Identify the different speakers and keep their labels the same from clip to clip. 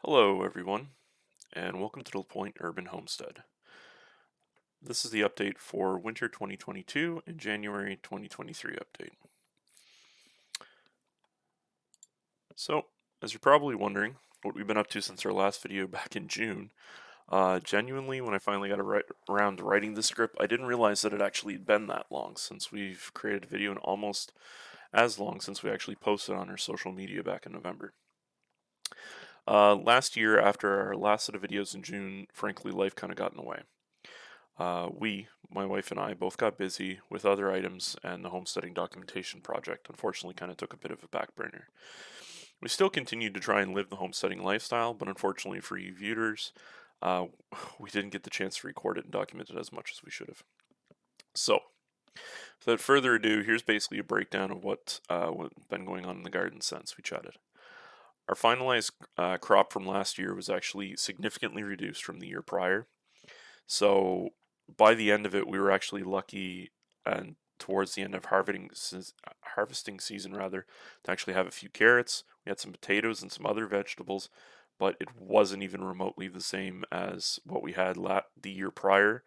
Speaker 1: Hello, everyone, and welcome to the Point Urban Homestead. This is the update for winter 2022 and January 2023 update. So, as you're probably wondering, what we've been up to since our last video back in June, genuinely, when I finally got around to writing the script, I didn't realize that it actually had been that long since we've created a video, and almost as long since we actually posted on our social media back in November. Last year, after our last set of videos in June, frankly, life kind of got in the way. My wife and I, both got busy with other items, and the homesteading documentation project unfortunately kind of took a bit of a back burner. We still continued to try and live the homesteading lifestyle, but unfortunately for you viewers, uh, we didn't get the chance to record it and document it as much as we should have. So, without further ado, here's basically a breakdown of what's been going on in the garden since we chatted. Our finalized crop from last year was actually significantly reduced from the year prior. So by the end of it, we were actually lucky, and towards the end of harvesting season rather, to actually have a few carrots. We had some potatoes and some other vegetables, but it wasn't even remotely the same as what we had the year prior.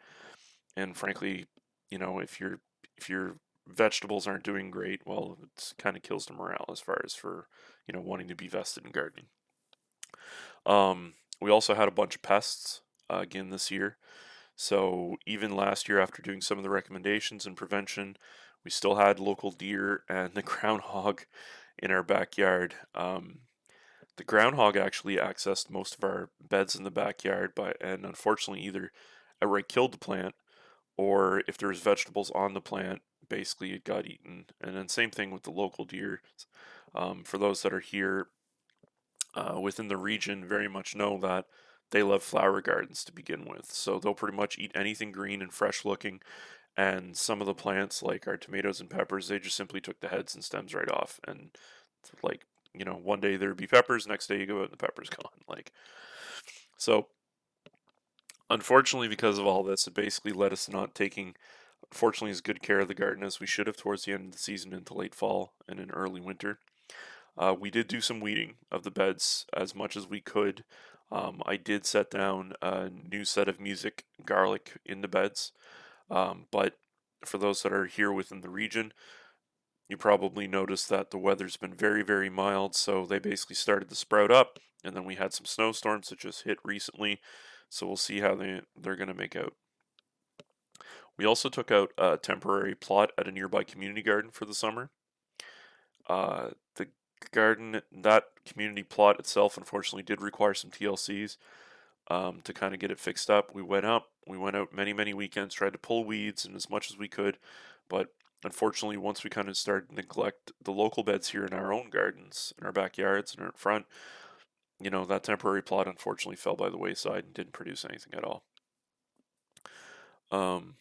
Speaker 1: And frankly, if your vegetables aren't doing great, well, it kind of kills the morale as far as for wanting to be vested in gardening. We also had a bunch of pests again this year. So even last year, after doing some of the recommendations and prevention, we still had local deer and the groundhog in our backyard. The groundhog actually accessed most of our beds in the backyard, and unfortunately either outright killed the plant, or if there was vegetables on the plant, basically it got eaten. And then same thing with the local deer. For those that are here within the region, very much know that they love flower gardens to begin with. So they'll pretty much eat anything green and fresh looking. And some of the plants, like our tomatoes and peppers, they just simply took the heads and stems right off. And like, one day there'd be peppers, next day you go out and the pepper's gone. So unfortunately, because of all this, it basically led us to not taking, unfortunately, as good care of the garden as we should have towards the end of the season into late fall and in early winter. We did do some weeding of the beds as much as we could. I did set down a new set of music garlic in the beds, but for those that are here within the region, you probably noticed that the weather's been very, very mild, so they basically started to sprout up, and then we had some snowstorms that just hit recently, so we'll see how they're going to make out. We also took out a temporary plot at a nearby community garden for the summer. The garden, that community plot itself, unfortunately, did require some TLCs to kind of get it fixed up. We went out many, many weekends, tried to pull weeds and as much as we could, but unfortunately, once we kind of started to neglect the local beds here in our own gardens, in our backyards, and out front, that temporary plot unfortunately fell by the wayside and didn't produce anything at all. Um,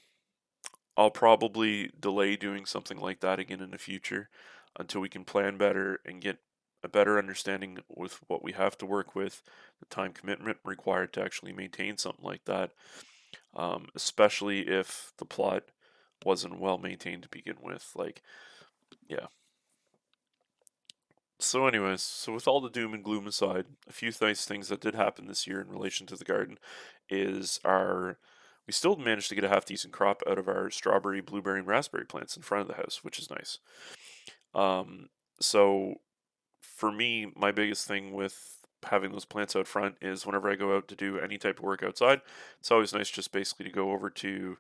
Speaker 1: I'll probably delay doing something like that again in the future until we can plan better and get a better understanding with what we have to work with, the time commitment required to actually maintain something like that, especially if the plot wasn't well maintained to begin with. Yeah. So, anyways, with all the doom and gloom aside, a few nice things that did happen this year in relation to the garden is we still managed to get a half decent crop out of our strawberry, blueberry, and raspberry plants in front of the house, which is nice. Um, so for me, my biggest thing with having those plants out front is whenever I go out to do any type of work outside, it's always nice just basically to go over to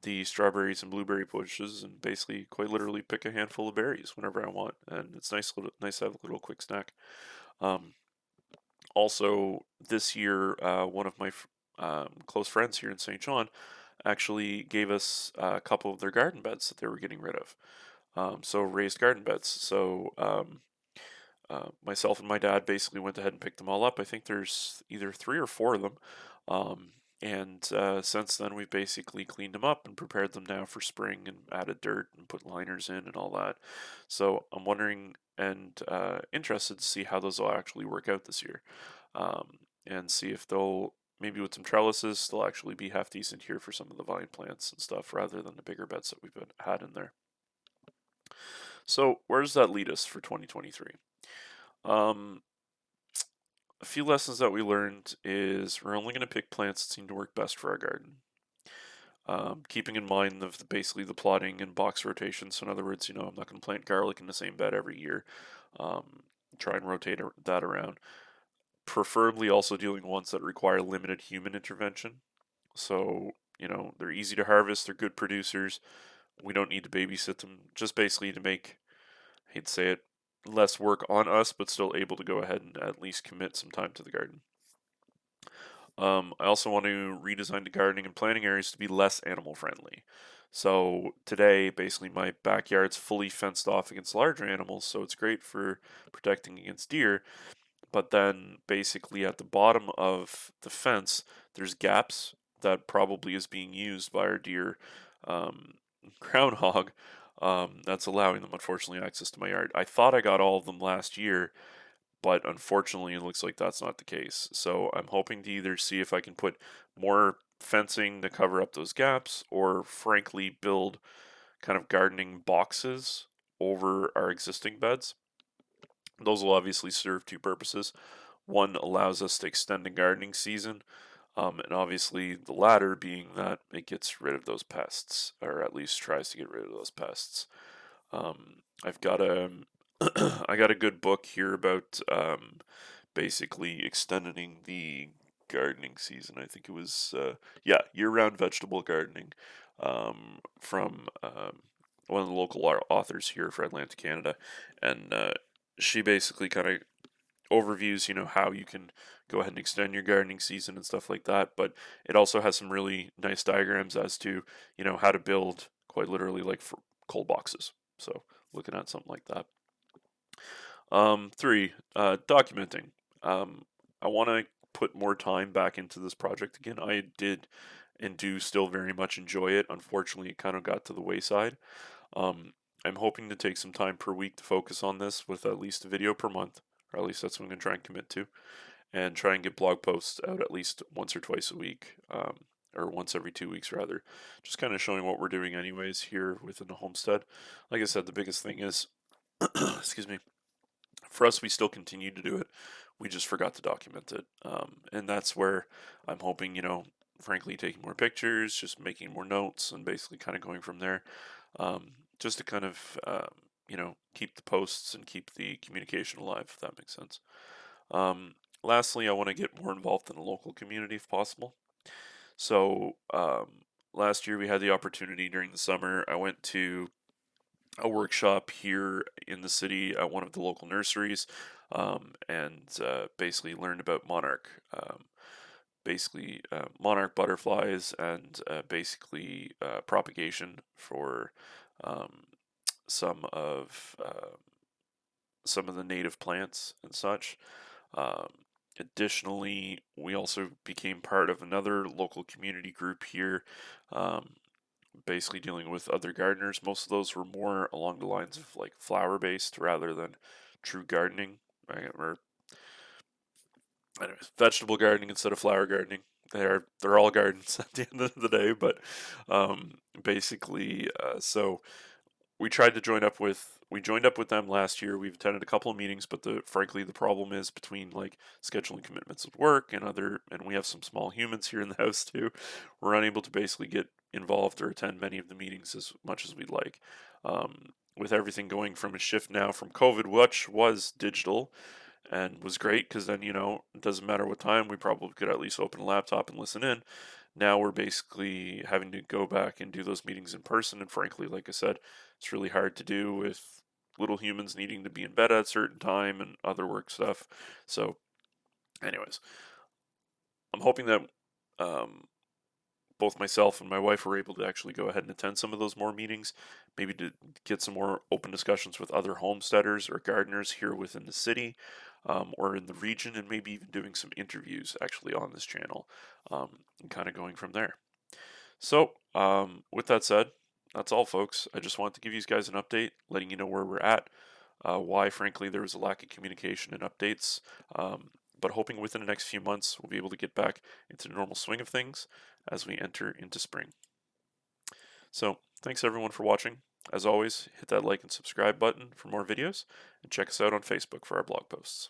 Speaker 1: the strawberries and blueberry bushes and basically quite literally pick a handful of berries whenever I want, and it's nice to have a little quick snack. Um, Also, this year, one of my close friends here in St. John actually gave us a couple of their garden beds that they were getting rid of. So raised garden beds. Myself and my dad basically went ahead and picked them all up. I think there's either three or four of them. And since then, we've basically cleaned them up and prepared them now for spring and added dirt and put liners in and all that. So I'm wondering and interested to see how those will actually work out this year, and see if they'll maybe with some trellises they'll actually be half decent here for some of the vine plants and stuff rather than the bigger beds that had in there. So where does that lead us for 2023? Um, a few lessons that we learned is we're only going to pick plants that seem to work best for our garden. Keeping in mind of basically the plotting and box rotation. So in other words, I'm not going to plant garlic in the same bed every year. Um, Try and rotate that around. Preferably also dealing ones that require limited human intervention. So, they're easy to harvest, they're good producers. We don't need to babysit them, just basically to make, I hate to say it, less work on us, but still able to go ahead and at least commit some time to the garden. I also want to redesign the gardening and planting areas to be less animal friendly. So today, basically, my backyard's fully fenced off against larger animals, so it's great for protecting against deer. But then, basically, at the bottom of the fence, there's gaps that probably is being used by our deer, um, groundhog. That's allowing them, unfortunately, access to my yard. I thought I got all of them last year, but unfortunately, it looks like that's not the case. So I'm hoping to either see if I can put more fencing to cover up those gaps, or frankly, build kind of gardening boxes over our existing beds. Those will obviously serve two purposes. One allows us to extend the gardening season, and obviously the latter being that it gets rid of those pests, or at least tries to get rid of those pests. I've got a I got a good book here about basically extending the gardening season. I think it was year-round vegetable gardening, from one of the local authors here for Atlantic Canada, and she basically kind of overviews, how you can go ahead and extend your gardening season and stuff like that. But it also has some really nice diagrams as to, how to build quite literally like for cold boxes. So looking at something like that. Three, documenting. I want to put more time back into this project again. I did and do still very much enjoy it. Unfortunately, it kind of got to the wayside. Um, I'm hoping to take some time per week to focus on this with at least a video per month, or at least that's what I'm going to try and commit to, and try and get blog posts out at least once or twice a week, or once every 2 weeks rather. Just kind of showing what we're doing anyways here within the homestead. Like I said, the biggest thing is, excuse me, for us, we still continue to do it. We just forgot to document it. And that's where I'm hoping, frankly, taking more pictures, just making more notes, and basically kind of going from there, just to kind of, keep the posts and keep the communication alive, if that makes sense. Lastly, I want to get more involved in the local community if possible. So, last year we had the opportunity during the summer. I went to a workshop here in the city at one of the local nurseries, and basically learned about monarch butterflies, and propagation for um, some of uh, some of the native plants and such. Um, Additionally, we also became part of another local community group here, um, basically dealing with other gardeners. Most of those were more along the lines of like flower based rather than true gardening, right? Or anyways, vegetable gardening instead of flower gardening. They're all gardens at the end of the day, but so we joined up with them last year. We've attended a couple of meetings, but frankly the problem is between like scheduling commitments with work and we have some small humans here in the house too. We're unable to basically get involved or attend many of the meetings as much as we'd like. With everything going from a shift now from COVID, which was digital and was great because then it doesn't matter what time, we probably could at least open a laptop and listen in. Now we're basically having to go back and do those meetings in person, and frankly, like I said, it's really hard to do with little humans needing to be in bed at a certain time and other work stuff. So anyways, I'm hoping that um, both myself and my wife were able to actually go ahead and attend some of those more meetings, maybe to get some more open discussions with other homesteaders or gardeners here within the city, or in the region, and maybe even doing some interviews actually on this channel, and kind of going from there. So, with that said, that's all, folks. I just wanted to give you guys an update, letting you know where we're at, why, frankly, there was a lack of communication and updates. But hoping within the next few months we'll be able to get back into the normal swing of things as we enter into spring. So, thanks everyone for watching. As always, hit that like and subscribe button for more videos, and check us out on Facebook for our blog posts.